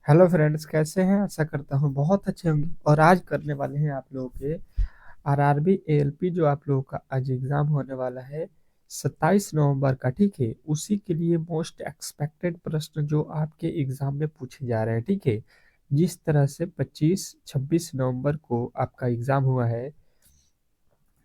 Hello friends, कैसे हैं? आशा करता हूँ बहुत अच्छे होंगे। और आज करने वाले हैं आप लोगों के आरआरबी एएलपी, जो आप लोगों का आज एग्जाम होने वाला है 27 नवंबर का। ठीक है, उसी के लिए मोस्ट एक्सपेक्टेड प्रश्न जो आपके एग्जाम में पूछे जा रहे हैं। ठीक है, जिस तरह से 25-26 नवंबर को आपका एग्जाम हुआ है,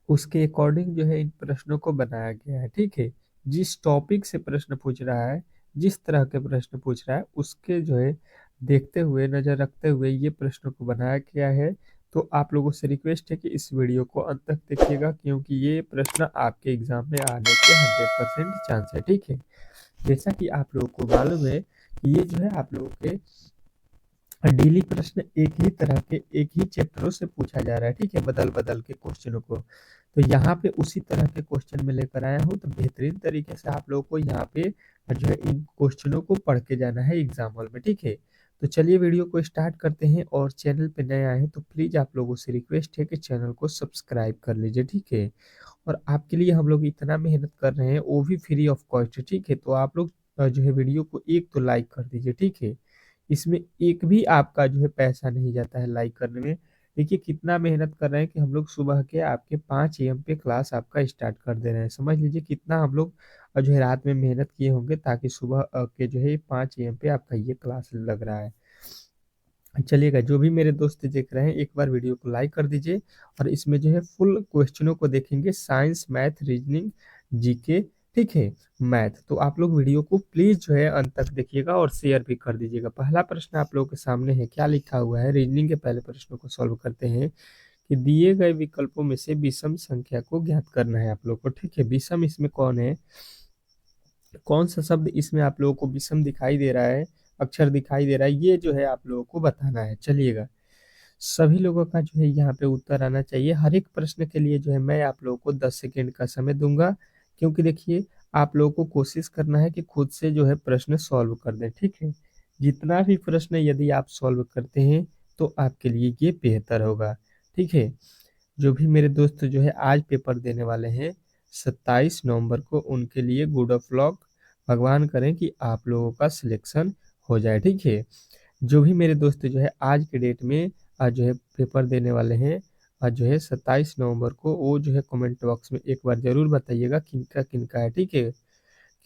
उसके अकॉर्डिंग जो है इन प्रश्नों को बनाया गया है। ठीक है, जिस टॉपिक से प्रश्न पूछ रहा है, जिस तरह के प्रश्न पूछ रहा है, उसके जो है देखते हुए, नजर रखते हुए ये प्रश्नों को बनाया गया है। तो आप लोगों से रिक्वेस्ट है कि इस वीडियो को अंत तक देखिएगा, क्योंकि ये प्रश्न आपके एग्जाम में आने के 100% चांस है। ठीक है, जैसा कि आप लोगों को मालूम है कि ये जो है आप लोगों के डेली प्रश्न एक ही तरह के, एक ही चैप्टरों से पूछा जा रहा है। ठीक है, बदल बदल के क्वेश्चनों को। तो यहाँ पे उसी तरह के क्वेश्चन में लेकर आया हूँ, तो बेहतरीन तरीके से आप लोगों को यहाँ पे जो है इन क्वेश्चनों को पढ़ के जाना है एग्जाम हॉल में। ठीक है, तो चलिए वीडियो को स्टार्ट करते हैं। और चैनल पे नए आए हैं तो प्लीज आप लोगों से रिक्वेस्ट है कि चैनल को सब्सक्राइब कर लीजिए। ठीक है, और आपके लिए हम लोग इतना मेहनत कर रहे हैं, वो भी फ्री ऑफ कॉस्ट। ठीक है, तो आप लोग जो है वीडियो को एक तो लाइक कर दीजिए। ठीक है, इसमें एक भी आपका जो है पैसा नहीं जाता है लाइक करने में। देखिए कितना मेहनत कर रहे हैं कि हम लोग सुबह के आपके 5 AM पे क्लास आपका स्टार्ट कर दे रहे हैं। समझ लीजिए कितना हम लोग जो है रात में मेहनत किए होंगे, ताकि सुबह के जो है 5 AM पे आपका ये क्लास लग रहा है। चलिएगा, जो भी मेरे दोस्त देख रहे हैं एक बार वीडियो को लाइक कर दीजिए। और इसमें जो है फुल क्वेश्चनों को देखेंगे, साइंस, मैथ, रीजनिंग, जीके। ठीक है, मैथ। तो आप लोग वीडियो को प्लीज जो है अंत तक देखिएगा और शेयर भी कर दीजिएगा। पहला प्रश्न आप लोगों के सामने है, क्या लिखा हुआ है? रीजनिंग के पहले प्रश्नों को सॉल्व करते हैं कि दिए गए विकल्पों में से विषम संख्या को ज्ञात करना है आप लोग को। ठीक है, विषम इसमें कौन है, कौन सा शब्द इसमें आप लोगों को विषम दिखाई दे रहा है, अक्षर दिखाई दे रहा है, ये जो है आप लोगों को बताना है। चलिएगा, सभी लोगों का जो है यहाँ पे उत्तर आना चाहिए। हर एक प्रश्न के लिए जो है मैं आप लोगों को 10 सेकेंड का समय दूंगा, क्योंकि देखिए आप लोगों को कोशिश करना है कि खुद से जो है प्रश्न सॉल्व कर दें। ठीक है, जितना भी प्रश्न यदि आप सॉल्व करते हैं तो आपके लिए ये बेहतर होगा। ठीक है, जो भी मेरे दोस्त जो है आज पेपर देने वाले हैं 27 नवंबर को, उनके लिए गुड ऑफ लक। भगवान करें कि आप लोगों का सिलेक्शन हो जाए। ठीक है, जो भी मेरे दोस्त जो है आज के डेट में आज जो है पेपर देने वाले हैं, आज जो है 27 नवंबर को, वो जो है कमेंट बॉक्स में एक बार जरूर बताइएगा किनका किनका है। ठीक है,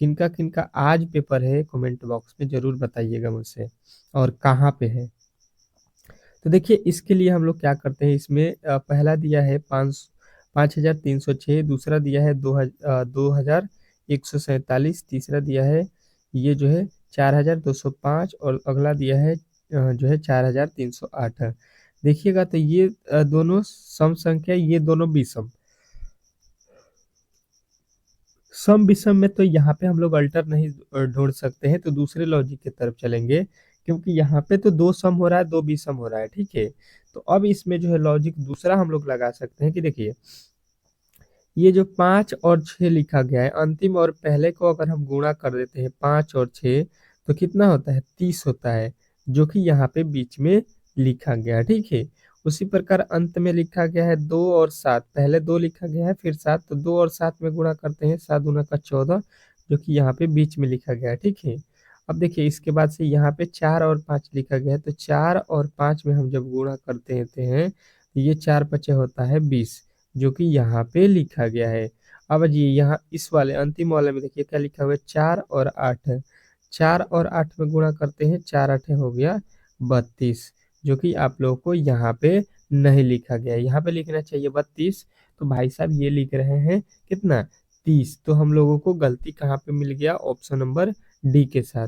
किनका किनका आज पेपर है, कमेंट बॉक्स में जरूर बताइएगा मुझसे, और कहाँ पे है। तो देखिए इसके लिए हम लोग क्या करते हैं, इसमें पहला दिया है 5,306, दूसरा दिया है 2,147, तीसरा दिया है ये जो है 4,205, और अगला दिया है जो है 4,308। देखिएगा तो ये दोनों सम संख्या, ये दोनों विषम। सम विषम में तो यहाँ पे हम लोग अल्टर नहीं ढूंढ सकते हैं, तो दूसरे लॉजिक की तरफ चलेंगे, क्योंकि यहाँ पे तो दो सम हो रहा है, दो विषम हो रहा है। ठीक है, तो अब इसमें जो है लॉजिक दूसरा हम लोग लगा सकते हैं कि देखिए ये जो 5 और 6 लिखा गया है, अंतिम और पहले को अगर हम गुणा कर देते हैं 5 और 6, तो कितना होता है? 30 होता है, जो कि यहाँ पे बीच में लिखा गया है। ठीक है, उसी प्रकार अंत में लिखा गया है 2 और 7, पहले 2 लिखा गया है फिर 7, तो 2 और 7 में गुणा करते हैं, 7 दूना का 14, जो कि यहाँ पे बीच में लिखा गया है। ठीक है, अब देखिए इसके बाद से यहाँ पे 4 और 5 लिखा गया है, तो 4 और 5 में हम जब गुणा करते हैं तो ये 4 5 होता है 20, जो कि यहाँ पे लिखा गया है। अब जी यहाँ इस वाले अंतिम वाले में देखिए क्या लिखा हुआ है, 4 और 8। 4 और 8 में गुणा करते हैं, 4 8 हो गया 32, जो कि आप लोगों को यहाँ पे नहीं लिखा गया है। यहाँ पे लिखना चाहिए 32, तो भाई साहब ये लिख रहे हैं कितना, 30। तो हम लोगों को गलती कहाँ पे मिल गया? ऑप्शन नंबर डी के साथ।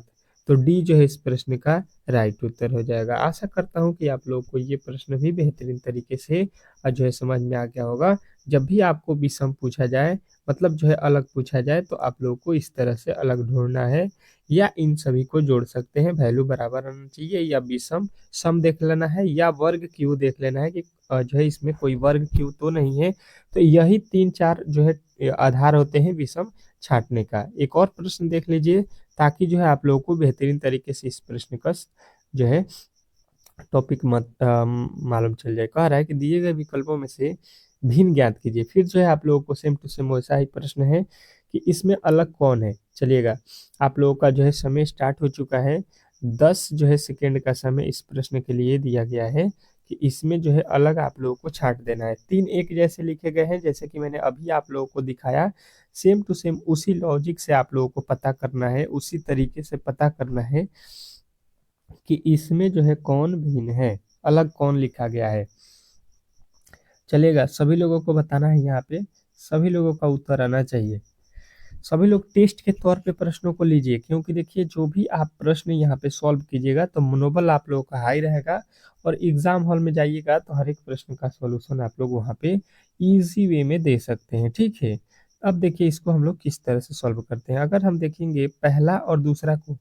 तो डी जो है इस प्रश्न का राइट उत्तर हो जाएगा। आशा करता हूँ कि आप लोगों को ये प्रश्न भी बेहतरीन तरीके से जो है समझ में आ गया होगा। जब भी आपको विषम पूछा जाए, मतलब जो है अलग पूछा जाए, तो आप लोगों को इस तरह से अलग ढूंढना है, या इन सभी को जोड़ सकते हैं, वैल्यू बराबर आना चाहिए, या विषम सम देख लेना है, या वर्ग क्यू देख लेना है कि जो है इसमें कोई वर्ग क्यू तो नहीं है। तो यही 3 4 जो है आधार होते हैं विषम छांटने का। एक और प्रश्न देख लीजिए, ताकि जो है आप लोगों को बेहतरीन तरीके से इस प्रश्न का जो है टॉपिक मत मालूम चल जाए। कह रहा है कि दिए गए विकल्पों में से भिन्न ज्ञात कीजिए। फिर जो है आप लोगों को सेम टू सेम वैसा ही प्रश्न है कि इसमें अलग कौन है। चलिएगा, आप लोगों का जो है समय स्टार्ट हो चुका है। 10 जो है सेकेंड का समय इस प्रश्न के लिए दिया गया है कि इसमें जो है अलग आप लोगों को छांट देना है। 3 एक जैसे लिखे गए हैं, जैसे कि मैंने अभी आप लोगों को दिखाया, सेम टू सेम उसी लॉजिक से आप लोगों को पता करना है, उसी तरीके से पता करना है कि इसमें जो है कौन भिन्न है, अलग कौन लिखा गया है। चलेगा, सभी लोगों को बताना है यहाँ पे, सभी लोगों का उत्तर आना चाहिए। सभी लोग टेस्ट के तौर पे प्रश्नों को लीजिए, क्योंकि देखिए जो भी आप प्रश्न यहाँ पे सॉल्व कीजिएगा तो मनोबल आप लोगों का हाई रहेगा, और एग्जाम हॉल में जाइएगा तो हर एक प्रश्न का सॉल्यूशन आप लोग वहाँ पे इजी वे में दे सकते हैं। ठीक है, अब देखिए इसको हम लोग किस तरह से सॉल्व करते हैं। अगर हम देखेंगे पहला और दूसरा को,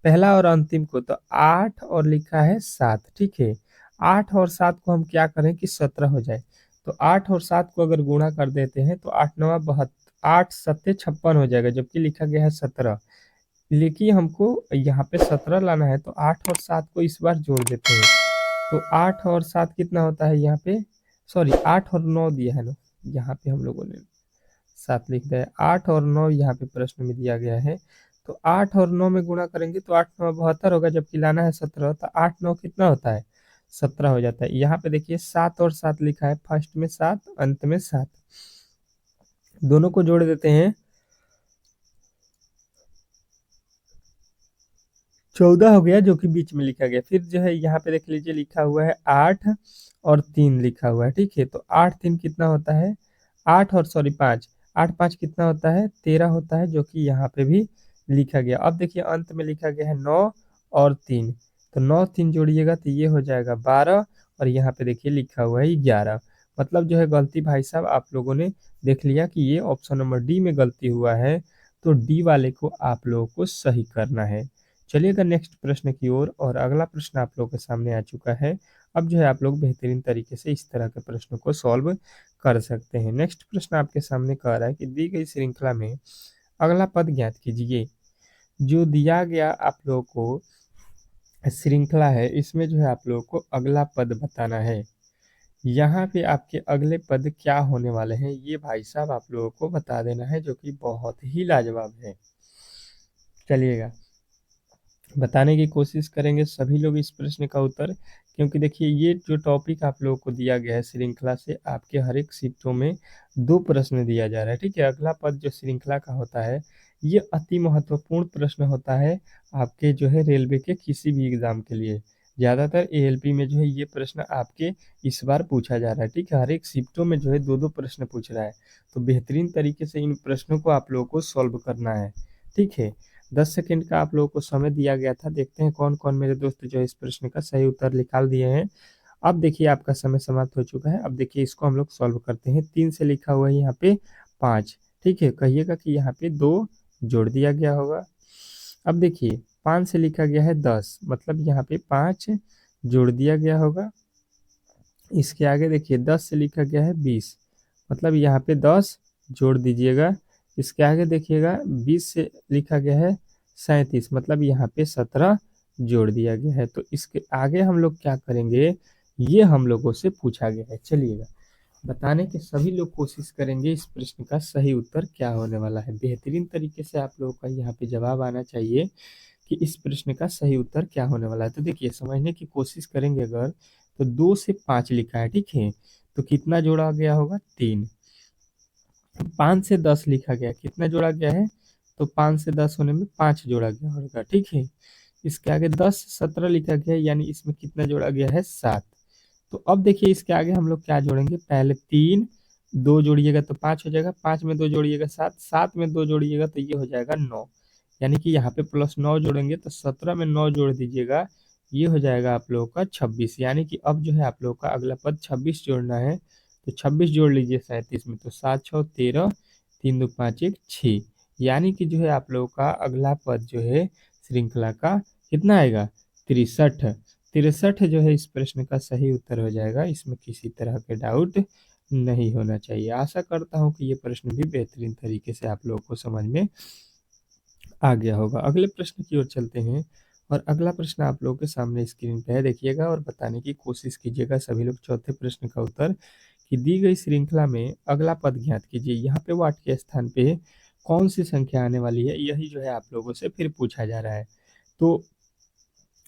पहला और अंतिम को, तो 8 और लिखा है 7। ठीक है, 8 और 7 को हम क्या करें कि 17 हो जाए, तो 8 और 7 को अगर गुणा कर देते हैं तो 8 नवा 8 सत्ते 56 हो जाएगा, जबकि लिखा गया है 17। लेकिन हमको यहाँ पे 17 लाना है, तो 8 और 7 को इस बार जोड़ देते हैं, तो 8 और 7 कितना होता है यहाँ पे, सॉरी 8 और 9 दिया है ना, यहाँ पे हम लोगों ने 7 लिख दिया है, 8 और 9 यहाँ पे प्रश्न में दिया गया है। तो 8 और 9 में गुणा करेंगे तो 8 9 72 होगा, जबकि लाना है 17, तो 8 9 कितना होता है, 17 हो जाता है। यहाँ पे देखिए 7 और 7 लिखा है, फर्स्ट में 7 अंत में 7, दोनों को जोड़ देते हैं, 14 हो गया, जो कि बीच में लिखा गया। फिर जो है यहाँ पे देख लीजिए लिखा हुआ है 8 और 3 लिखा हुआ है। ठीक है, तो 8 3 कितना होता है, 8 और सॉरी 5, 8 5 कितना होता है, 13 होता है, जो कि यहाँ पे भी लिखा गया। अब देखिए अंत में लिखा गया है 9 और 3, तो 9 3 जोड़िएगा तो ये हो जाएगा 12, और यहाँ पे देखिए लिखा हुआ है 11। मतलब जो है गलती भाई साहब आप लोगों ने देख लिया कि ये ऑप्शन नंबर डी में गलती हुआ है, तो डी वाले को आप लोगों को सही करना है। चलिएगा नेक्स्ट प्रश्न की ओर, और अगला प्रश्न आप लोगों के सामने आ चुका है। अब जो है आप लोग बेहतरीन तरीके से इस तरह के प्रश्नों को सॉल्व कर सकते हैं। नेक्स्ट प्रश्न आपके सामने कह रहा है कि दी गई श्रृंखला में अगला पद ज्ञात कीजिए। जो दिया गया आप लोगों को श्रृंखला है, इसमें जो है आप लोगों को अगला पद बताना है। यहाँ पे आपके अगले पद क्या होने वाले हैं, ये भाई साहब आप लोगों को बता देना है, जो कि बहुत ही लाजवाब है। चलिएगा, बताने की कोशिश करेंगे सभी लोग इस प्रश्न का उत्तर, क्योंकि देखिए ये जो टॉपिक आप लोगों को दिया गया है श्रृंखला से, आपके हर एक शिफ्टों में 2 प्रश्न दिया जा रहा है। ठीक है, अगला पद जो श्रृंखला का होता है, ये अति महत्वपूर्ण प्रश्न होता है आपके जो है रेलवे के किसी भी एग्जाम के लिए। ज़्यादातर एएलपी में जो है ये प्रश्न आपके इस बार पूछा जा रहा है। ठीक है, हर एक शिफ्टों में जो है 2 2 प्रश्न पूछ रहा है, तो बेहतरीन तरीके से इन प्रश्नों को आप लोगों को सॉल्व करना है। ठीक है, 10 सेकंड का आप लोगों को समय दिया गया था। देखते हैं कौन कौन मेरे दोस्त जो है इस प्रश्न का सही उत्तर निकाल दिए हैं। अब देखिए आपका समय समाप्त हो चुका है। अब देखिए इसको हम लोग सॉल्व करते हैं। 3 से लिखा हुआ है यहाँ पे 5। ठीक है, कहिएगा कि यहाँ पे 2 जोड़ दिया गया होगा। अब देखिए 5 से लिखा गया है 10, मतलब यहाँ पे 5 जोड़ दिया गया होगा। इसके आगे देखिए 10 से लिखा गया है 20, मतलब यहाँ पे 10 जोड़ दीजिएगा। इसके आगे देखिएगा 20 से लिखा गया है 37, मतलब यहाँ पे 17 जोड़ दिया गया है। तो इसके आगे हम लोग क्या करेंगे, ये हम लोगों से पूछा गया है। चलिएगा, बताने के सभी लोग कोशिश करेंगे इस प्रश्न का सही उत्तर क्या होने वाला है। बेहतरीन तरीके से आप लोगों का यहाँ पे जवाब आना चाहिए कि इस प्रश्न का सही उत्तर क्या होने वाला है। तो देखिए समझने की कोशिश करेंगे अगर, तो 2 से 5 लिखा है। ठीक है, तो कितना जोड़ा गया होगा, 3। 5 से 10 लिखा गया, कितना जोड़ा गया है, तो 5 से 10 होने में 5 जोड़ा गया होगा। ठीक है, इसके आगे 10 से 17 लिखा गया है, यानी इसमें कितना जोड़ा गया है, 7। तो अब देखिए इसके आगे हम लोग क्या जोड़ेंगे, पहले 3 2 जोड़िएगा तो 5 हो जाएगा, 5 में 2 जोड़िएगा 7, 7 में 2 जोड़िएगा तो ये हो जाएगा 9, यानी कि यहाँ पे प्लस 9 जोड़ेंगे तो 17 में 9 जोड़ दीजिएगा, ये हो जाएगा आप लोगों का 26। यानी कि अब जो है आप लोगों का अगला पद 26 जोड़ना है, तो 26 जोड़ लीजिए 37 में, तो 7 6 13, 3 2 5 1 6, यानी कि जो है आप लोगों का अगला पद जो है श्रृंखला का कितना आएगा, 63। 63 जो है इस प्रश्न का सही उत्तर हो जाएगा। इसमें किसी तरह के डाउट नहीं होना चाहिए। आशा करता हूँ कि ये प्रश्न भी बेहतरीन तरीके से आप लोगों को समझ में आ गया होगा। अगले प्रश्न की ओर चलते हैं, और अगला प्रश्न आप लोगों के सामने स्क्रीन पे है, देखिएगा और बताने की कोशिश कीजिएगा सभी लोग। चौथे प्रश्न का उत्तर कि दी गई श्रृंखला में अगला पद ज्ञात कीजिए। यहाँ पे वाट के स्थान पे कौन सी संख्या आने वाली है, यही जो है आप लोगों से फिर पूछा जा रहा है। तो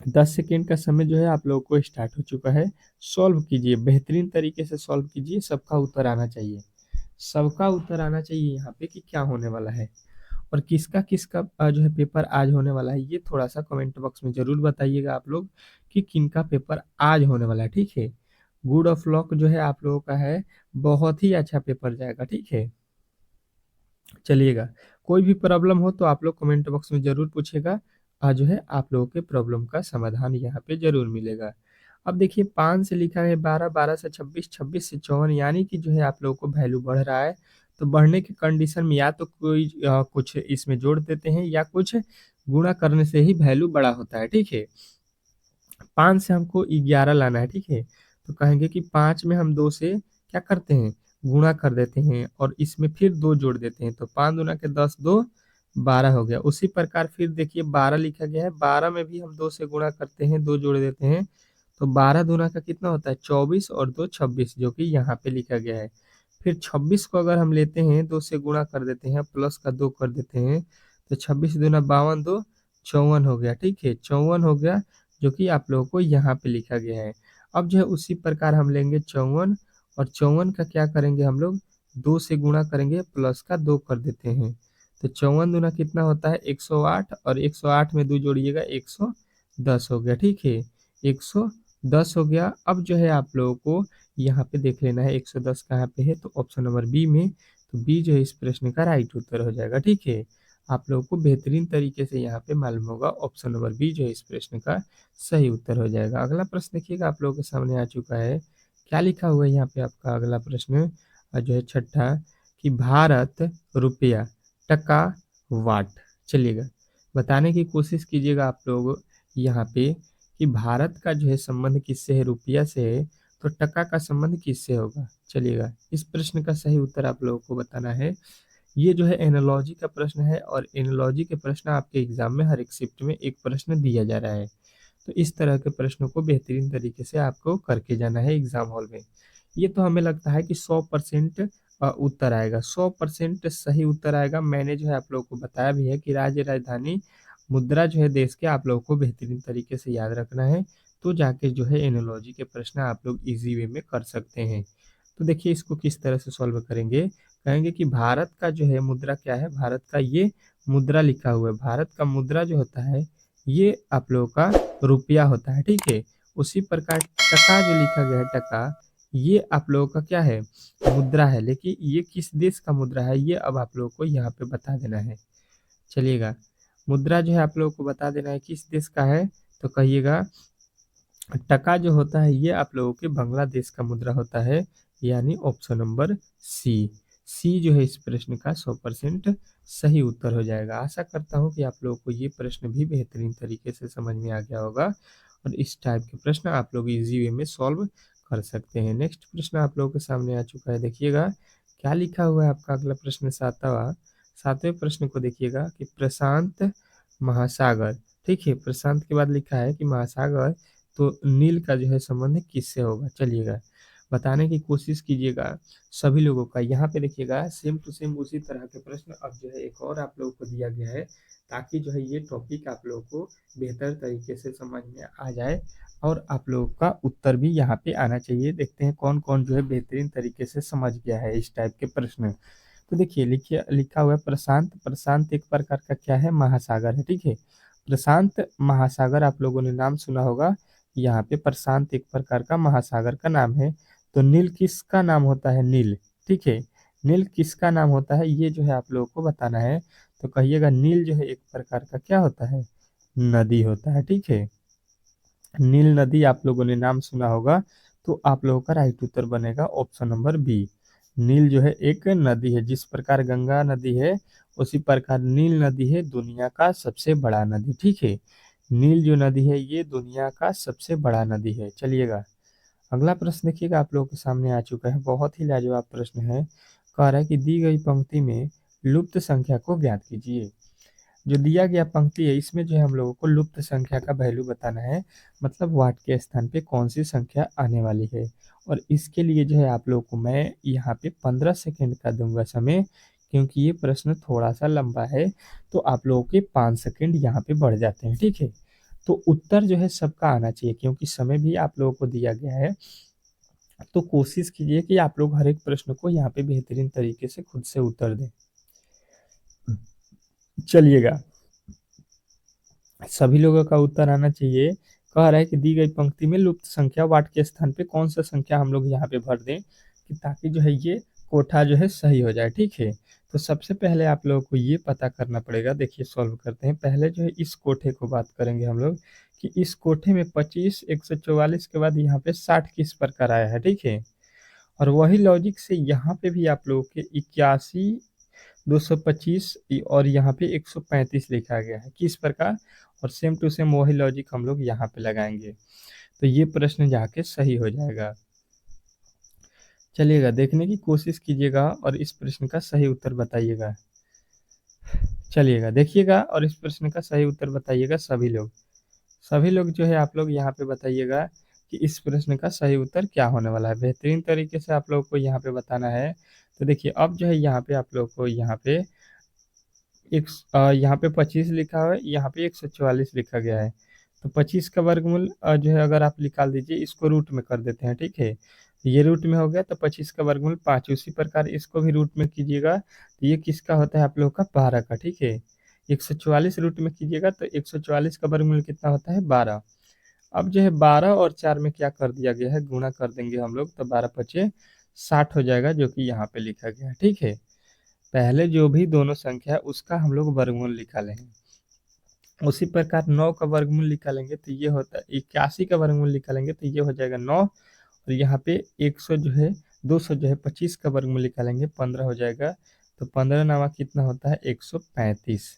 10 सेकेंड का समय जो है आप लोगों को स्टार्ट हो चुका है। सॉल्व कीजिए, बेहतरीन तरीके से सॉल्व कीजिए, सबका उत्तर आना चाहिए। सबका उत्तर आना चाहिए यहाँ पे कि क्या होने वाला है और किसका किसका जो है पेपर आज होने वाला है, ये थोड़ा सा कमेंट बॉक्स में जरूर बताइएगा आप लोग कि किनका पेपर आज होने वाला है। ठीक है, गुड ऑफ लक जो है आप लोगों का है, बहुत ही अच्छा पेपर जाएगा। ठीक है, चलिएगा, कोई भी प्रॉब्लम हो तो आप लोग कमेंट बॉक्स में जरूर पूछेगा, जो है आप लोगों के प्रॉब्लम का समाधान यहाँ पे जरूर मिलेगा। अब देखिए 5 से लिखा है 12, 12 से 26, 26 से 54, यानी कि जो है आप लोगों को वैल्यू बढ़ रहा है। तो बढ़ने के कंडीशन में या तो कोई कुछ इसमें जोड़ देते हैं या कुछ गुणा करने से ही वैल्यू बड़ा होता है। ठीक है, 5 से हमको 11 लाना है। ठीक है, तो कहेंगे कि 5 में हम 2 से क्या करते हैं, गुणा कर देते हैं और इसमें फिर 2 जोड़ देते हैं, तो 5 दूना के 10, 2 12 हो गया। उसी प्रकार फिर देखिए 12 लिखा गया है, 12 में भी हम 2 से गुणा करते हैं, 2 जोड़ देते हैं, तो 12 दूना का कितना होता है 24 और 2 26, जो कि यहाँ पे लिखा गया है। फिर 26 को अगर हम लेते हैं 2 से गुणा कर देते हैं, प्लस का 2 कर देते हैं, तो 26 दूना 52, 2 54 हो गया। ठीक है, 54 हो गया, जो कि आप लोगों को यहाँ पे लिखा गया है। अब जो है उसी प्रकार हम लेंगे 54 और 54 का क्या करेंगे हम लोग, 2 से गुणा करेंगे, प्लस का 2 कर देते हैं, तो 54 दूना कितना होता है 108 और 108 में 2 जोड़िएगा 110 हो गया। ठीक है, 110 हो गया। अब जो है आप लोगों को यहाँ पे देख लेना है 110 कहाँ पे है, तो ऑप्शन नंबर बी में, तो बी जो है इस प्रश्न का राइट उत्तर हो जाएगा। ठीक है, आप लोगों को बेहतरीन तरीके से यहाँ पे मालूम होगा, ऑप्शन नंबर बी जो है इस प्रश्न का सही उत्तर हो जाएगा। अगला प्रश्न देखिएगा आप लोगों के सामने आ चुका है, क्या लिखा हुआ है यहाँ पे आपका अगला प्रश्न जो है छठा, कि भारत रुपया टका वाट। चलिएगा, बताने की कोशिश कीजिएगा आप लोग यहाँ पे कि भारत का जो है संबंध किससे है, रुपया से है, तो टका का संबंध किससे होगा। चलिएगा, इस प्रश्न का सही उत्तर आप लोगों को बताना है। ये जो है एनालॉजी का प्रश्न है और एनालॉजी के प्रश्न आपके एग्जाम में हर एक शिफ्ट में एक प्रश्न दिया जा रहा है। तो इस तरह के प्रश्नों को बेहतरीन तरीके से आपको करके जाना है एग्जाम हॉल में। ये तो हमें लगता है कि 100% उत्तर आएगा, 100% सही उत्तर आएगा। मैंने जो है आप लोगों को बताया भी है कि राज्य राजधानी मुद्रा जो है देश के, आप लोगों को बेहतरीन तरीके से याद रखना है, तो जाके जो है एनालॉजी के प्रश्न आप लोग इजी वे में कर सकते हैं। तो देखिए इसको किस तरह से सॉल्व करेंगे, कहेंगे कि भारत का जो है मुद्रा क्या है, भारत का ये मुद्रा लिखा हुआ है, भारत का मुद्रा जो होता है ये आप लोगों का रुपया होता है। ठीक है, उसी प्रकार टका जो लिखा गया है, टका ये आप लोगों का क्या है, मुद्रा है, लेकिन ये किस देश का मुद्रा है ये अब आप लोगों को यहाँ पे बता देना है। चलिएगा, मुद्रा जो है आप लोगों को बता देना है किस देश का है, तो कहिएगा टका जो होता है ये आप लोगों के बांग्लादेश का मुद्रा होता है, यानी ऑप्शन नंबर सी, सी जो है इस प्रश्न का 100% सही उत्तर हो जाएगा। आशा करता हूँ कि आप लोगों को ये प्रश्न भी बेहतरीन तरीके से समझ में आ गया होगा और इस टाइप के प्रश्न आप लोग इजी वे में सॉल्व कर सकते हैं। नेक्स्ट प्रश्न आप लोगों के सामने आ चुका है, देखिएगा क्या लिखा हुआ है आपका अगला प्रश्न, सातवें प्रश्न को देखिएगा कि प्रशांत महासागर। ठीक है, प्रशांत के बाद लिखा है कि महासागर, तो नील का जो है संबंध किससे होगा। चलिएगा, बताने की कोशिश कीजिएगा सभी लोगों का। यहाँ पे देखिएगा सेम टू सेम उसी तरह के प्रश्न अब जो है एक और आप लोगों को दिया गया है, ताकि जो है ये टॉपिक आप लोगों को बेहतर तरीके से समझ में आ जाए और आप लोगों का उत्तर भी यहाँ पे आना चाहिए। देखते हैं कौन कौन जो है बेहतरीन तरीके से समझ गया है इस टाइप के प्रश्न। तो देखिए लिखिए, लिखा हुआ है प्रशांत, प्रशांत एक प्रकार का क्या है, महासागर है। ठीक है, प्रशांत महासागर आप लोगों ने नाम सुना होगा, यहाँ पे प्रशांत एक प्रकार का महासागर का नाम है। तो नील किसका नाम होता है, नील। ठीक है, नील किसका नाम होता है ये जो है आप लोगों को बताना है, तो कहिएगा नील जो है एक प्रकार का क्या होता है, नदी होता है। ठीक है, नील नदी आप लोगों ने नाम सुना होगा, तो आप लोगों का राइट उत्तर बनेगा ऑप्शन नंबर बी। नील जो है एक नदी है, जिस प्रकार गंगा नदी है उसी प्रकार नील नदी है दुनिया का सबसे बड़ा नदी। ठीक है, नील जो नदी है ये दुनिया का सबसे बड़ा नदी है। चलिएगा, अगला प्रश्न देखिएगा आप लोगों के सामने आ चुका है, बहुत ही लाजवाब प्रश्न है। कह रहा है कि दी गई पंक्ति में लुप्त संख्या को ज्ञात कीजिए। जो दिया गया पंक्ति है इसमें जो है हम लोगों को लुप्त संख्या का वैल्यू बताना है, मतलब वाट के स्थान पे कौन सी संख्या आने वाली है। और इसके लिए जो है आप लोगों को मैं यहाँ पे 15 सेकेंड का दूंगा समय, क्योंकि ये प्रश्न थोड़ा सा लंबा है, तो आप लोगों के 5 सेकेंड यहाँ पे बढ़ जाते हैं। ठीक है, तो उत्तर जो है सबका आना चाहिए, क्योंकि समय भी आप लोगों को दिया गया है। तो कोशिश कीजिए कि आप लोग हर एक प्रश्न को यहाँ पे बेहतरीन तरीके से खुद से उत्तर दें। चलिएगा, सभी लोगों का उत्तर आना चाहिए। कह रहा है कि दी गई पंक्ति में लुप्त संख्या वाट के स्थान पे कौन सा संख्या हम लोग यहाँ पे भर दें, कि ताकि जो है ये कोठा जो है सही हो जाए। ठीक है, तो सबसे पहले आप लोगों को ये पता करना पड़ेगा। देखिए सॉल्व करते हैं। पहले जो है इस कोठे को बात करेंगे हम लोग, कि इस कोठे में 25 144 के बाद यहाँ पे 60 किस प्रकार आया है। ठीक है, और वही लॉजिक से यहाँ पे भी आप लोगों के 81 225 और यहाँ पे 135 लिखा गया है किस प्रकार, और सेम टू सेम वही लॉजिक हम लोग यहाँ पे लगाएंगे, तो ये प्रश्न जाके सही हो जाएगा। चलिएगा, देखने की कोशिश कीजिएगा और इस प्रश्न का सही उत्तर बताइएगा। चलिएगा देखिएगा और इस प्रश्न का सही उत्तर बताइएगा। सभी लोग जो है आप लोग यहाँ पे बताइएगा कि इस प्रश्न का सही उत्तर क्या होने वाला है। बेहतरीन तरीके से आप लोग को यहाँ पे बताना है। तो देखिए अब जो है यहाँ पे आप लोग को यहाँ पे यहाँ पे 25 लिखा हुआ है, यहाँ पे 144 लिखा गया है। तो 25 का वर्गमूल जो है अगर आप निकाल दीजिए, इसको रूट में कर देते हैं। ठीक है, ये रूट में हो गया, तो 25 का वर्गमूल 5। उसी प्रकार इसको भी रूट में कीजिएगा, तो ये किसका होता है आप लोग का 12 का। ठीक है, 144 रूट में कीजिएगा तो 144 का वर्गमूल कितना होता है 12। अब जो है 12 और 4 में क्या कर दिया गया है, गुणा कर देंगे हम लोग, तो 12 पचे 60 हो जाएगा, जो कि यहाँ पे लिखा गया है। ठीक है, पहले जो भी दोनों संख्या है उसका हम लोग वर्गमूल निकालेंगे। उसी प्रकार 9 का वर्गमूल निकालेंगे तो ये होता है 81 का वर्गमूल निकालेंगे तो ये हो जाएगा 9, और यहाँ पे 100 जो है 200 जो है 25 का वर्गमूल निकालेंगे 15 हो जाएगा। तो 15 नवा कितना होता है 135,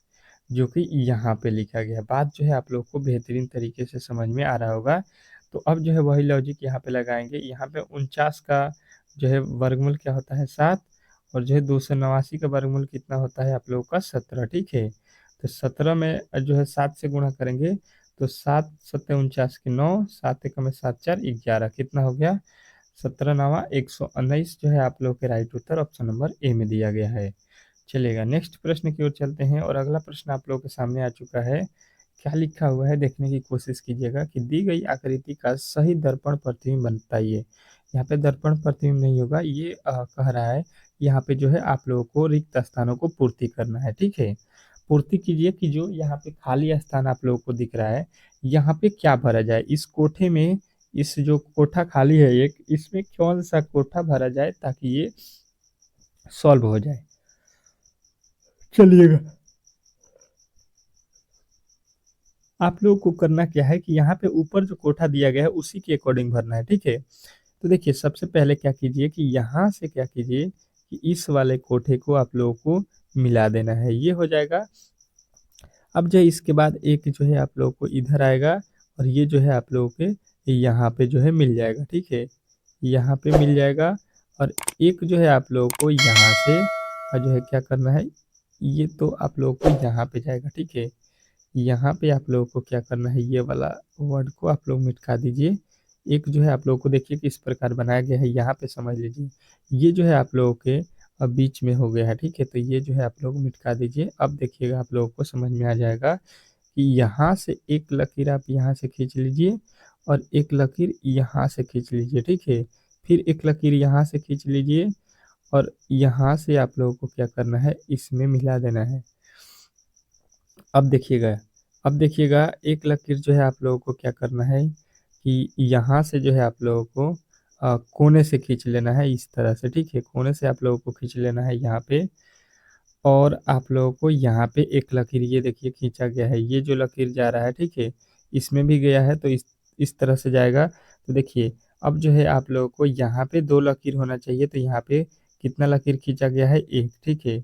जो कि यहाँ पे लिखा गया। बात जो है आप लोग को बेहतरीन तरीके से समझ में आ रहा होगा। तो अब जो है वही लॉजिक यहाँ पे लगाएंगे। यहाँ पे 49 का जो है वर्गमूल क्या होता है 7, और जो है 289 का वर्गमूल कितना होता है आप लोगों का 17। ठीक है, तो 17 में जो है 7 से गुणा करेंगे तो 7 7 49 की 9, 7 एक में 7 4 11, कितना हो गया 17 नवा 119, जो है आप लोग के right Uttar option number A में दिया गया है। चलिएगा नेक्स्ट प्रश्न की ओर चलते हैं, और अगला प्रश्न आप लोगों के सामने आ चुका है। क्या लिखा हुआ है देखने की कोशिश कीजिएगा, कि दी गई आकृति का सही दर्पण प्रतिबिंब बताइए। यहाँ पे दर्पण प्रतिबिंब नहीं होगा, ये कह रहा है यहाँ पे जो है आप लोगों को रिक्त स्थानों को पूर्ति करना है। ठीक है, पूर्ति कीजिए कि जो यहाँ पे खाली स्थान आप लोगों को दिख रहा है, यहाँ पे क्या भरा जाए इस कोठे में। इस जो कोठा खाली है एक, इसमें कौन सा कोठा भरा जाए ताकि ये सॉल्व हो जाए। चलिएगा, आप लोगों को करना क्या है कि यहाँ पे ऊपर जो कोठा दिया गया है उसी के अकॉर्डिंग भरना है। ठीक है, तो देखिए सबसे पहले क्या कीजिए कि यहाँ से क्या कीजिए कि इस वाले कोठे को आप लोगों को मिला देना है, ये हो जाएगा। अब जो इसके बाद एक जो है आप लोगों को इधर आएगा, और ये जो है आप लोगों के यहाँ पे जो है मिल जाएगा। ठीक है, यहाँ पे मिल जाएगा, और एक जो है आप लोगों को यहाँ से और जो है क्या करना है, ये तो आप लोगों को यहाँ पे जाएगा। ठीक है, यहाँ पे आप लोगों को क्या करना है, ये वाला वर्ड को आप लोग मिटा दीजिए। एक जो है आप लोगों को देखिए किस प्रकार बनाया गया है, यहाँ पे समझ लीजिए। ये जो है आप लोगों के अब बीच में हो गया है। ठीक है, तो ये जो है आप लोग मिटा दीजिए। अब देखिएगा आप लोगों को समझ में आ जाएगा कि यहाँ से एक लकीर आप यहाँ से खींच लीजिए, और एक लकीर यहाँ से खींच लीजिए। ठीक है, फिर एक लकीर यहाँ से खींच लीजिए, और यहाँ से आप लोगों को क्या करना है, इसमें मिला देना है। अब देखिएगा एक लकीर जो है आप लोगों को क्या करना है कि यहाँ से जो है आप लोगों को कोने से खींच लेना है इस तरह से। ठीक है, कोने से आप लोगों को खींच लेना है यहाँ पे, और आप लोगों को यहाँ पे एक लकीर ये देखिए खींचा गया है। ये जो लकीर जा रहा है, ठीक है, इसमें भी गया है, तो इस तरह से जाएगा। तो देखिए अब जो है आप लोगों को यहाँ पे 2 लकीर होना चाहिए, तो यहाँ पे कितना लकीर खींचा गया है 1। ठीक है,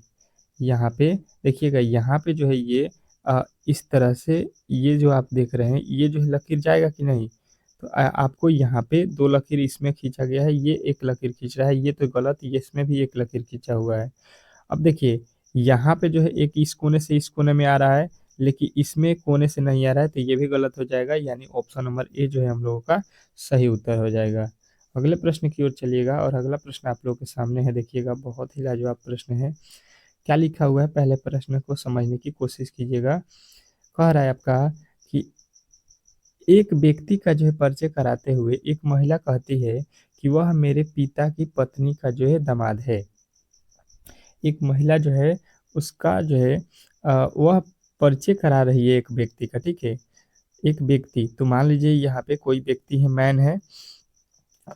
यहाँ पे देखिएगा, यहाँ पे जो है ये इस तरह से ये जो आप देख रहे हैं ये जो है लकीर जाएगा कि नहीं, तो आपको यहाँ पे 2 लकीर इसमें खींचा गया है, ये एक लकीर खींच रहा है, ये तो गलत, ये इसमें भी एक लकीर खींचा हुआ है। अब देखिए यहाँ पे जो है एक इस कोने से इस कोने में आ रहा है, लेकिन इसमें कोने से नहीं आ रहा है, तो ये भी गलत हो जाएगा, यानी ऑप्शन नंबर ए जो है हम लोगों का सही उत्तर हो जाएगा। अगले प्रश्न की ओर चलिएगा, और अगला प्रश्न आप लोगों के सामने है। देखिएगा बहुत ही लाजवाब प्रश्न है। क्या लिखा हुआ है पहले प्रश्न को समझने की कोशिश कीजिएगा। कह रहा है आपका कि एक व्यक्ति का जो है परिचय कराते हुए एक महिला कहती है कि वह मेरे पिता की पत्नी का जो है दामाद है। एक महिला जो है उसका जो है वह परिचय करा रही है एक व्यक्ति का, ठीक है। एक व्यक्ति, तो मान लीजिए यहाँ पे कोई व्यक्ति है, मैन है,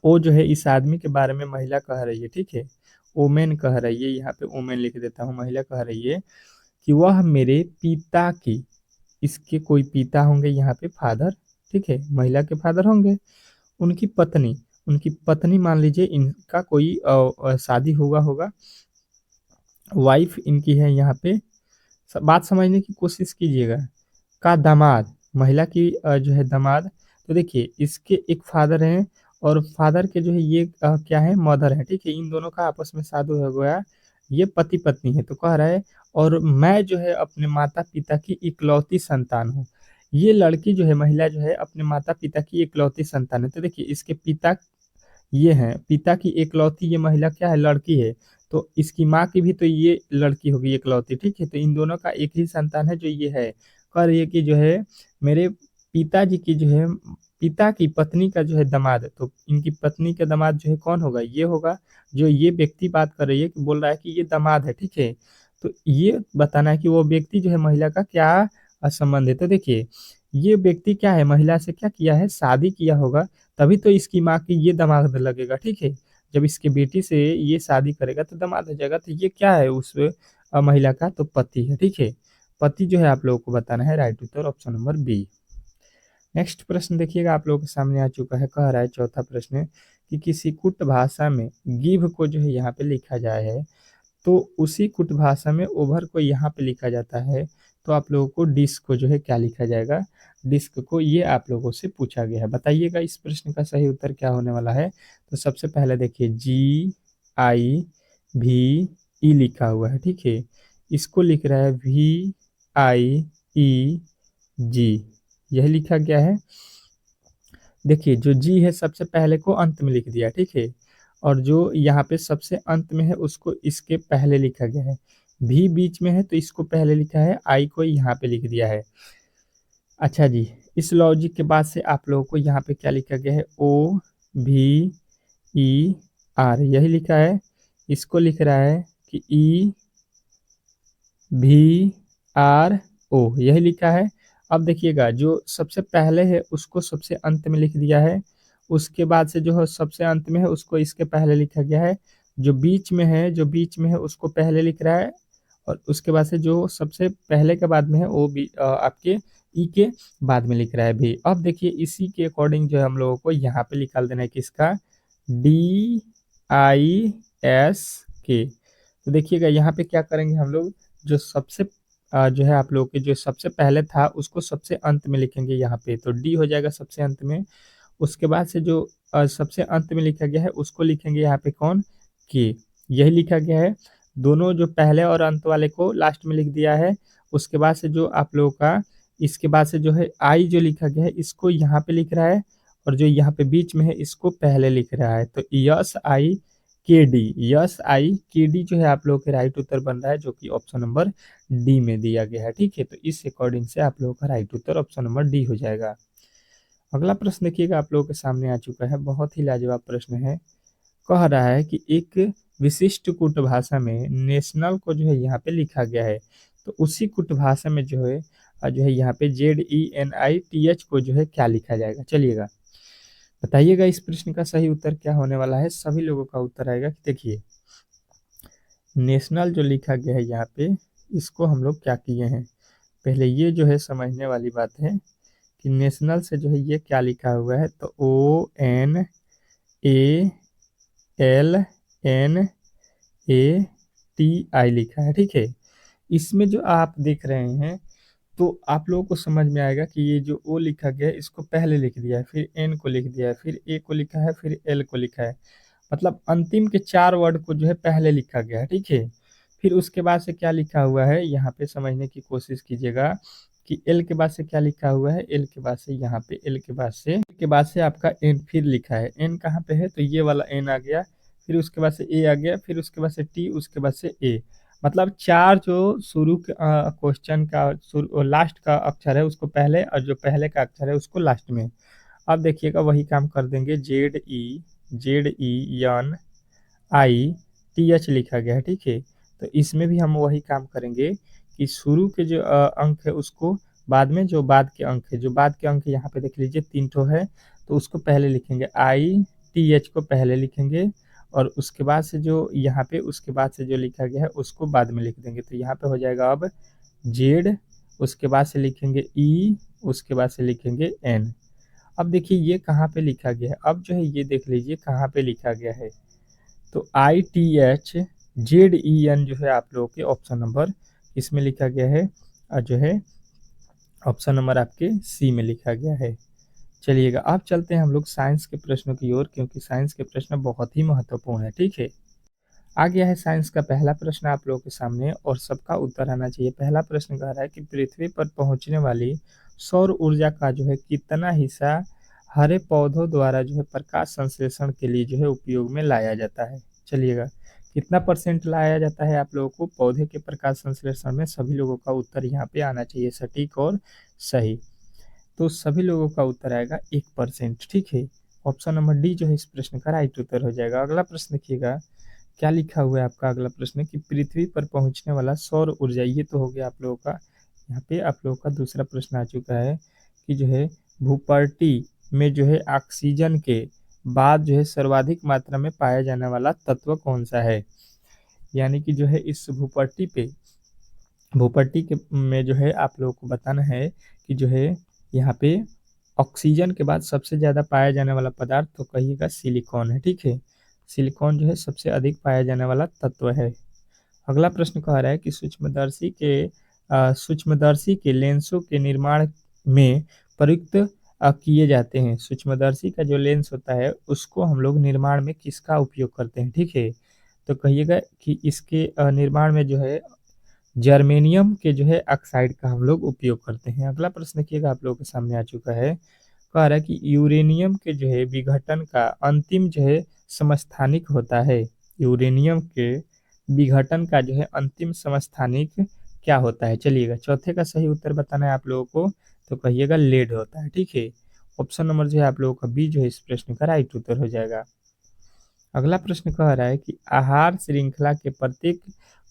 वो जो है इस आदमी के बारे में महिला कह रही है, ठीक है। ओमेन कह रही है, यहाँ पे ओमेन लिख देता हूँ। महिला कह रही है कि वह मेरे पिता की, इसके कोई पिता होंगे यहाँ पे, फादर, ठीक है, महिला के फादर होंगे, उनकी पत्नी, उनकी पत्नी मान लीजिए इनका कोई शादी हुआ होगा, वाइफ इनकी है यहाँ पे, बात समझने की कोशिश कीजिएगा, का दामाद, महिला की जो है दामाद। तो देखिए इसके एक फादर हैं और फादर के जो है ये क्या है, मदर है, ठीक है। इन दोनों का आपस में शादी हो गया, ये पति पत्नी है। तो कह रहा है और मैं जो है अपने माता पिता की इकलौती संतान हूँ। ये लड़की जो है, महिला जो है अपने माता पिता की इकलौती संतान है। तो देखिए इसके पिता ये हैं, पिता की इकलौती ये महिला क्या है, लड़की है। तो इसकी माँ की भी तो ये लड़की होगी इकलौती, ठीक है। तो इन दोनों का एक ही संतान है जो ये है। कह रही है कि जो है मेरे पिताजी की जो है, पिता की पत्नी का जो है दामाद, तो इनकी पत्नी का दामाद जो है कौन होगा, ये होगा। जो ये व्यक्ति बात कर रही है कि बोल रहा है कि ये दामाद है, ठीक है। तो ये बताना है कि वो व्यक्ति जो है महिला का क्या संबंध है। तो देखिए ये व्यक्ति क्या है, महिला से क्या किया है, शादी किया होगा, तभी तो इसकी माँ की ये दामाद लगेगा, ठीक है। जब इसकी बेटी से ये शादी करेगा तो दामाद हो जाएगा। तो ये क्या है उस महिला का, तो पति है, ठीक है। पति जो है आप लोगों को बताना है, राइट उत्तर ऑप्शन नंबर बी। नेक्स्ट प्रश्न देखिएगा आप लोगों के सामने आ चुका है। कह रहा है चौथा प्रश्न कि किसी कुट भाषा में गिव को जो है यहाँ पे लिखा जाए है, तो उसी कुट भाषा में ओवर को यहाँ पे लिखा जाता है। तो आप लोगों को डिस्क को जो है क्या लिखा जाएगा, डिस्क को, ये आप लोगों से पूछा गया है। बताइएगा इस प्रश्न का सही उत्तर क्या होने वाला है। तो सबसे पहले देखिए GIV लिखा हुआ है, ठीक है। इसको लिख रहा है VIEG, यही लिखा गया है। देखिए जो जी है सबसे पहले को अंत में लिख दिया, ठीक है। और जो यहाँ पे सबसे अंत में है उसको इसके पहले लिखा गया है। भी बीच में है तो इसको पहले लिखा है, आई को यहाँ पे लिख दिया है। अच्छा जी, इस लॉजिक के बाद से आप लोगों को यहाँ पे क्या लिखा गया है, OVER, यही लिखा है। इसको लिख रहा है कि EVRO, यही लिखा है। अब देखिएगा जो सबसे पहले है उसको सबसे अंत में लिख दिया है, उसके बाद से जो है सबसे अंत में है उसको इसके पहले लिखा गया है। जो बीच में है, जो बीच में है उसको पहले लिख रहा है, और उसके बाद से जो सबसे पहले के बाद में है वो भी आपके ई के बाद में लिख रहा है भी। अब देखिए इसी के अकॉर्डिंग जो है हम लोगों को यहाँ पे निकाल देना है किसका, DISK। तो देखिएगा यहाँ पे क्या करेंगे हम लोग, जो सबसे जो है आप लोग के जो सबसे पहले था उसको सबसे अंत में लिखेंगे यहाँ पे, तो डी हो जाएगा सबसे अंत में। उसके बाद से जो सबसे अंत में लिखा गया है उसको लिखेंगे यहाँ पे कौन, के, यही लिखा गया है। दोनों जो पहले और अंत वाले को लास्ट में लिख दिया है। उसके बाद से जो आप लोगों का, इसके बाद से जो है आई जो लिखा गया है इसको यहाँ पे लिख रहा है, और जो यहाँ पे बीच में है इसको पहले लिख रहा है। तो SIKD जो है आप लोगों के राइट उत्तर बन रहा है, जो कि ऑप्शन नंबर डी में दिया गया है, ठीक है। तो इस अकॉर्डिंग से आप लोगों का राइट उत्तर ऑप्शन नंबर डी हो जाएगा। अगला प्रश्न देखिएगा आप लोगों के सामने आ चुका है, बहुत ही लाजवाब प्रश्न है। कह रहा है कि एक विशिष्ट कुट भाषा में नेशनल को जो है यहाँ पे लिखा गया है, तो उसी कुट भाषा में जो है यहाँ पे ZENITH को जो है क्या लिखा जाएगा। चलिएगा बताइएगा इस प्रश्न का सही उत्तर क्या होने वाला है। सभी लोगों का उत्तर आएगा कि देखिए नेशनल जो लिखा गया है यहाँ पे, इसको हम लोग क्या किए हैं, पहले ये जो है समझने वाली बात है कि नेशनल से जो है ये क्या लिखा हुआ है, तो ONALNATI लिखा है, ठीक है। इसमें जो आप देख रहे हैं तो आप लोगों को समझ में आएगा कि ये जो ओ लिखा गया है इसको पहले लिख दिया है, फिर एन को लिख दिया है, फिर ए को लिखा है, फिर एल को लिखा है। मतलब अंतिम के 4 वर्ड को जो है पहले लिखा गया है, ठीक है। फिर उसके बाद से क्या लिखा हुआ है यहाँ पे समझने की कोशिश कीजिएगा कि एल के बाद से क्या लिखा हुआ है, एल के बाद से यहाँ पे एल के बाद से आपका एन फिर लिखा है। एन कहाँ पे है, तो ये वाला एन आ गया, फिर उसके बाद से ए आ गया, फिर उसके बाद से टी, उसके बाद से ए। मतलब 4 जो शुरू के क्वेश्चन का लास्ट का अक्षर है उसको पहले और जो पहले का अक्षर है उसको लास्ट में। अब देखिएगा वही काम कर देंगे। ZENITH लिखा गया है, ठीक है। तो इसमें भी हम वही काम करेंगे कि शुरू के जो अंक है उसको बाद में, जो बाद के अंक है, जो बाद के अंक यहाँ पे देख लीजिए 3 ठो है, तो उसको पहले लिखेंगे, ITH को पहले लिखेंगे और उसके बाद से जो यहाँ पे उसके बाद से जो लिखा गया है उसको बाद में लिख देंगे। तो यहाँ पे हो जाएगा अब Z, उसके बाद से लिखेंगे E, उसके बाद से लिखेंगे N। अब देखिए ये कहाँ पे लिखा गया है, अब जो है ये देख लीजिए कहाँ पे लिखा गया है। तो ITHZEN जो है आप लोगों के ऑप्शन नंबर इसमें लिखा गया है और जो है ऑप्शन नंबर आपके सी में लिखा गया है। चलिएगा अब चलते हैं हम लोग साइंस के प्रश्नों की ओर, क्योंकि साइंस के प्रश्न बहुत ही महत्वपूर्ण है, ठीक है। आ गया है साइंस का पहला प्रश्न आप लोगों के सामने और सबका उत्तर आना चाहिए। पहला प्रश्न कह रहा है कि पृथ्वी पर पहुंचने वाली सौर ऊर्जा का जो है कितना हिस्सा हरे पौधों द्वारा जो है प्रकाश संश्लेषण के लिए जो है उपयोग में लाया जाता है। चलिएगा कितना परसेंट लाया जाता है आप लोगों को पौधे के प्रकाश संश्लेषण में, सभी लोगों का उत्तर यहाँ पे आना चाहिए सटीक और सही। तो सभी लोगों का उत्तर आएगा 1%, ठीक है। ऑप्शन नंबर डी जो है इस प्रश्न का राइट उत्तर हो जाएगा। अगला प्रश्न देखिएगा क्या लिखा हुआ है आपका। अगला प्रश्न कि पृथ्वी पर पहुंचने वाला सौर ऊर्जा, ये तो हो गया आप लोगों का। यहाँ पे आप लोगों का दूसरा प्रश्न आ चुका है कि जो है भूपर्टी में जो है ऑक्सीजन के बाद जो है सर्वाधिक मात्रा में पाया जाने वाला तत्व कौन सा है। यानी कि जो है इस भूपर्टी के में जो है आप लोगों को बताना है कि जो है यहाँ पे ऑक्सीजन के बाद सबसे ज़्यादा पाया जाने वाला पदार्थ तो कहिएगा सिलिकॉन है, ठीक है। सिलिकॉन जो है सबसे अधिक पाया जाने वाला तत्व है। अगला प्रश्न कह रहा है कि सूक्ष्मदर्शी के लेंसों के निर्माण में प्रयुक्त किए जाते हैं। सूक्ष्मदर्शी का जो लेंस होता है उसको हम लोग निर्माण में किसका उपयोग करते हैं, ठीक है। तो कहिएगा कि इसके निर्माण में जो है जर्मेनियम के जो है ऑक्साइड का हम लोग उपयोग करते हैं। अगला प्रश्न देखिएगा आप लोगों के सामने आ चुका है। कह रहा है कि यूरेनियम के जो है विघटन का अंतिम जो है समस्थानिक होता है। यूरेनियम के विघटन का जो है अंतिम समस्थानिक क्या होता है। चलिएगा चौथे का सही उत्तर बताना है आप लोगों को, तो कहिएगा लेड होता है, ठीक है। ऑप्शन नंबर जो है आप लोगों का बी जो है इस प्रश्न का राइट उत्तर हो जाएगा। अगला प्रश्न कह रहा है कि आहार श्रृंखला के प्रत्येक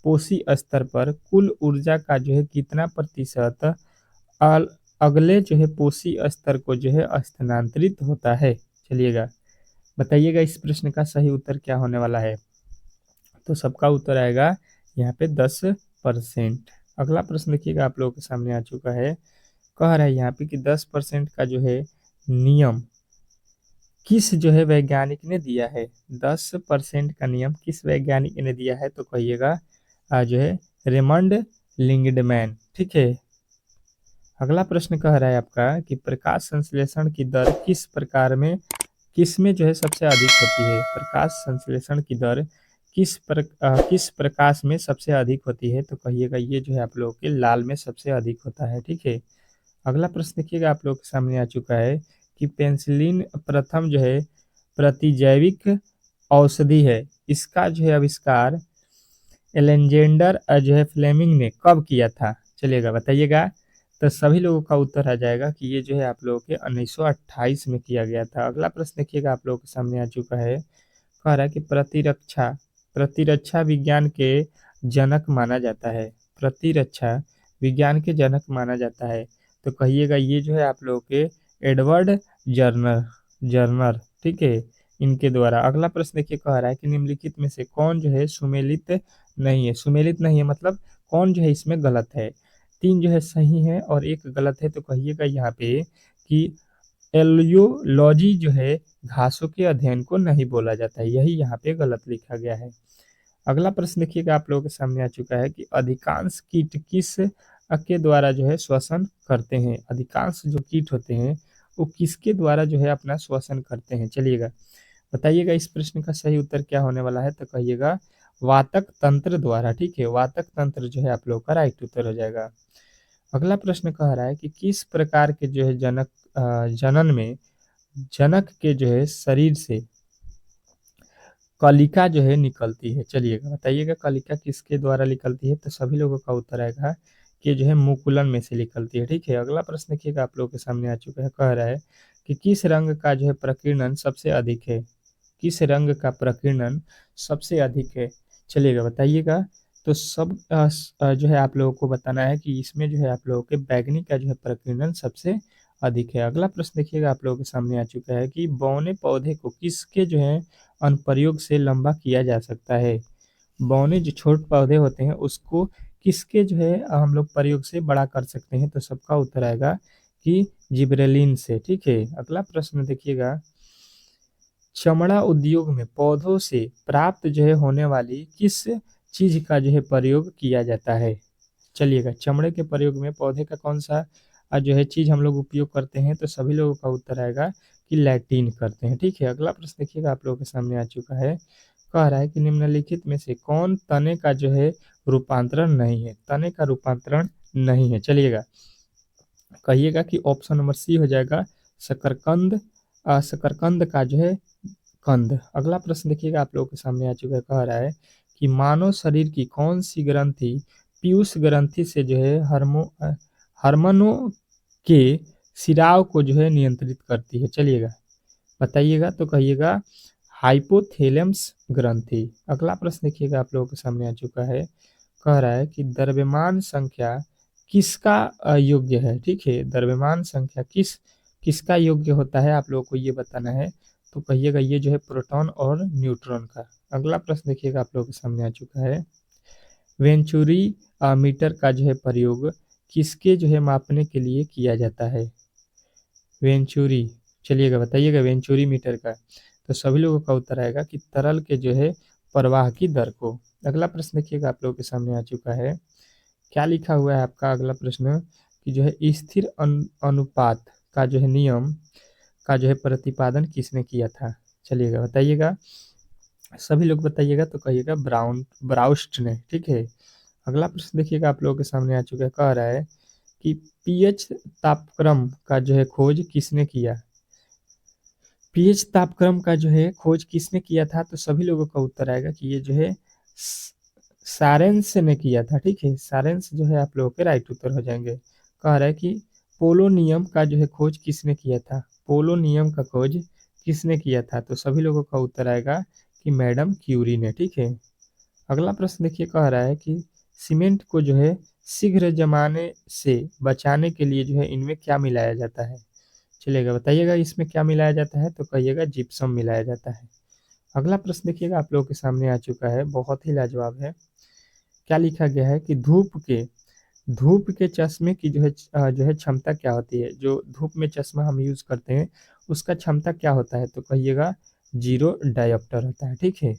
पोषी स्तर पर कुल ऊर्जा का जो है कितना प्रतिशत अगले जो है पोषी स्तर को जो है स्थानांतरित होता है। चलिएगा बताइएगा इस प्रश्न का सही उत्तर क्या होने वाला है। तो सबका उत्तर आएगा यहाँ पे 10%। अगला प्रश्न देखिएगा आप लोगों के सामने आ चुका है। कह रहा है यहाँ पे कि 10% का जो है नियम किस जो है वैज्ञानिक ने दिया है। 10% का नियम किस वैज्ञानिक ने दिया है, तो कहिएगा जो है रेमंड लिंगडमैन, ठीक है। अगला प्रश्न कह रहा है आपका कि प्रकाश संश्लेषण की दर किस में जो है सबसे अधिक होती है। प्रकाश संश्लेषण की दर किस प्रकाश में सबसे अधिक होती है, तो कहिएगा ये जो है आप लोगों के लाल में सबसे अधिक होता है, ठीक है। अगला प्रश्न देखिएगा आप लोगों के सामने आ चुका है कि पेनिसिलिन प्रथम जो है प्रतिजैविक औषधि है, इसका जो है आविष्कार एलेक्जेंडर जो है फ्लेमिंग ने कब किया था। चलिएगा बताइएगा। तो सभी लोगों का उत्तर आ जाएगा कि ये जो है आप लोगों के 1928 में किया गया था। अगला प्रश्न देखिएगा आप लोगों के सामने आ चुका है। कह रहा है कि प्रतिरक्षा विज्ञान के जनक माना जाता है। प्रतिरक्षा विज्ञान के जनक माना जाता है, तो कहिएगा ये जो है आप लोगों के एडवर्ड जर्नर जर्नर ठीक है, इनके द्वारा। अगला प्रश्न देखिए कह रहा है कि निम्नलिखित में से कौन जो है सुमेलित नहीं है मतलब कौन जो है इसमें गलत है। 3 जो है सही है और 1 गलत है, तो कहिएगा यहाँ पे कि एलियोलॉजी जो है घासों के अध्ययन को नहीं बोला जाता है, यही यहाँ पे गलत लिखा गया है। अगला प्रश्न देखिएगा आप लोगों के सामने आ चुका है कि अधिकांश कीट किस के द्वारा जो है श्वसन करते हैं। अधिकांश जो कीट होते हैं वो किसके द्वारा जो है अपना श्वसन करते हैं। चलिएगा बताइएगा इस प्रश्न का सही उत्तर क्या होने वाला है, तो कहिएगा वातक तंत्र द्वारा, ठीक है। वातक तंत्र जो है आप लोगों का राइट उत्तर हो जाएगा। अगला प्रश्न कह रहा है कि किस प्रकार के जो है जनन में जनक के जो है शरीर से कलिका जो है निकलती है। चलिएगा बताइएगा कलिका किसके द्वारा निकलती है, तो सभी लोगों का उत्तर आएगा कि जो है मुकुलन में से निकलती है। ठीक है, अगला प्रश्न देखिएगा आप लोगों के सामने आ चुका है, कह रहा है कि किस रंग का जो है प्रकीर्णन सबसे अधिक है, किस रंग का प्रकीर्णन सबसे अधिक है। चलिएगा बताइएगा। तो जो है आप लोगों को बताना है कि इसमें जो है आप लोगों के बैगनी का जो है प्रकीर्णन सबसे अधिक है। अगला प्रश्न देखिएगा आप लोगों के सामने आ चुका है कि बौने पौधे को किसके जो है अनुप्रयोग से लंबा किया जा सकता है। बौने जो छोटे पौधे होते हैं उसको किसके जो है हम लोग प्रयोग से बड़ा कर सकते हैं, तो सबका उत्तर आएगा कि जिब्रेलिन से। ठीक है, अगला प्रश्न देखिएगा, चमड़ा उद्योग में पौधों से प्राप्त जो है होने वाली किस चीज का जो है प्रयोग किया जाता है। चलिएगा, चमड़े के प्रयोग में पौधे का कौन सा जो है चीज हम लोग उपयोग करते हैं, तो सभी लोगों का उत्तर आएगा कि लैटिन करते हैं। ठीक है, अगला प्रश्न देखिएगा आप लोगों के सामने आ चुका है, कह रहा है कि निम्नलिखित में से कौन तने का जो है रूपांतरण नहीं है, तने का रूपांतरण नहीं है। चलिएगा कहिएगा कि ऑप्शन नंबर सी हो जाएगा शकरकंद, शकरकंद का जो है कंद। अगला प्रश्न देखिएगा आप लोगों के सामने आ चुका है, कह रहा है कि मानव शरीर की कौन सी ग्रंथि पीयूष ग्रंथि से जो है हार्मोनों के सिराव को जो है नियंत्रित करती है। चलिएगा बताइएगा, तो कहिएगा हाइपोथैलेमस ग्रंथि। अगला प्रश्न देखिएगा आप लोगों के सामने आ चुका है, कह रहा है कि द्रव्यमान संख्या किसका योग्य है। ठीक है, द्रव्यमान संख्या किसका योग्य होता है आप लोगों को ये बताना है, तो कहिएगा ये जो है प्रोटॉन और न्यूट्रॉन का। अगला प्रश्न देखिएगा आप लोगों के सामने आ चुका है, वेंचुरी मीटर का जो है प्रयोग किसके जो है मापने के लिए किया जाता है। वेंचुरी, चलिएगा बताइएगा वेंचुरी मीटर का, तो सभी लोगों का उत्तर आएगा कि तरल के जो है प्रवाह की दर को। अगला प्रश्न देखिएगा आप लोगों के सामने आ चुका है, क्या लिखा हुआ है आपका अगला प्रश्न कि जो है स्थिर अनुपात का जो है नियम का जो है प्रतिपादन किसने किया था। चलिएगा बताइएगा, सभी लोग बताइएगा, तो कहिएगा ब्राउस्ट ने। ठीक है, अगला प्रश्न देखिएगा आप लोगों के सामने आ चुका है, कह रहा है कि पीएच तापक्रम का जो है खोज किसने किया। पीएच तापक्रम का जो है खोज किसने किया था, तो सभी लोगों का उत्तर आएगा कि ये जो है सारेंस ने किया था। ठीक है, सारेंस जो है आप लोगों के राइट उत्तर हो जाएंगे। कह रहा है कि पोलोनियम का जो है खोज किसने किया था, पोलोनियम का खोज किसने किया था, तो सभी लोगों का उत्तर आएगा कि मैडम क्यूरी ने। ठीक है, अगला प्रश्न देखिए, कह रहा है कि सीमेंट को जो है शीघ्र जमाने से बचाने के लिए जो है इनमें क्या मिलाया जाता है। चलिएगा बताइएगा इसमें क्या मिलाया जाता है, तो कहिएगा जिप्सम मिलाया जाता है। अगला प्रश्न देखिएगा आप लोगों के सामने आ चुका है, बहुत ही लाजवाब है। क्या लिखा गया है कि धूप के चश्मे की जो है क्षमता क्या होती है, जो धूप में चश्मा हम यूज करते हैं उसका क्षमता क्या होता है, तो कहिएगा 0 डायोप्टर होता है। ठीक है,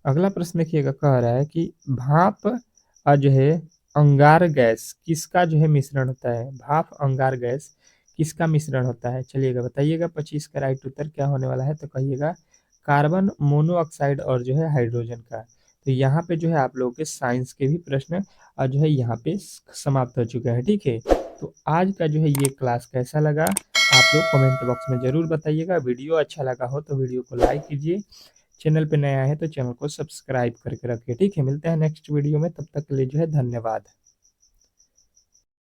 अगला प्रश्न देखिएगा, कह रहा है कि भाप जो है अंगार गैस किसका जो है मिश्रण होता है, भाप अंगार गैस किसका मिश्रण होता है। चलिएगा बताइएगा 25 का राइट उत्तर क्या होने वाला है, तो कहिएगा कार्बन मोनोऑक्साइड और जो है हाइड्रोजन का। तो यहाँ पे जो है आप लोगों के साइंस के भी प्रश्न जो है यहाँ पे समाप्त हो चुके हैं। ठीक है, तो आज का जो है ये क्लास कैसा लगा आप लोग कमेंट बॉक्स में जरूर बताइएगा। वीडियो अच्छा लगा हो तो वीडियो को लाइक कीजिए, चैनल पे नया है तो चैनल को सब्सक्राइब करके रखिए। ठीक है, मिलते हैं नेक्स्ट वीडियो में, तब तक के लिए जो है धन्यवाद।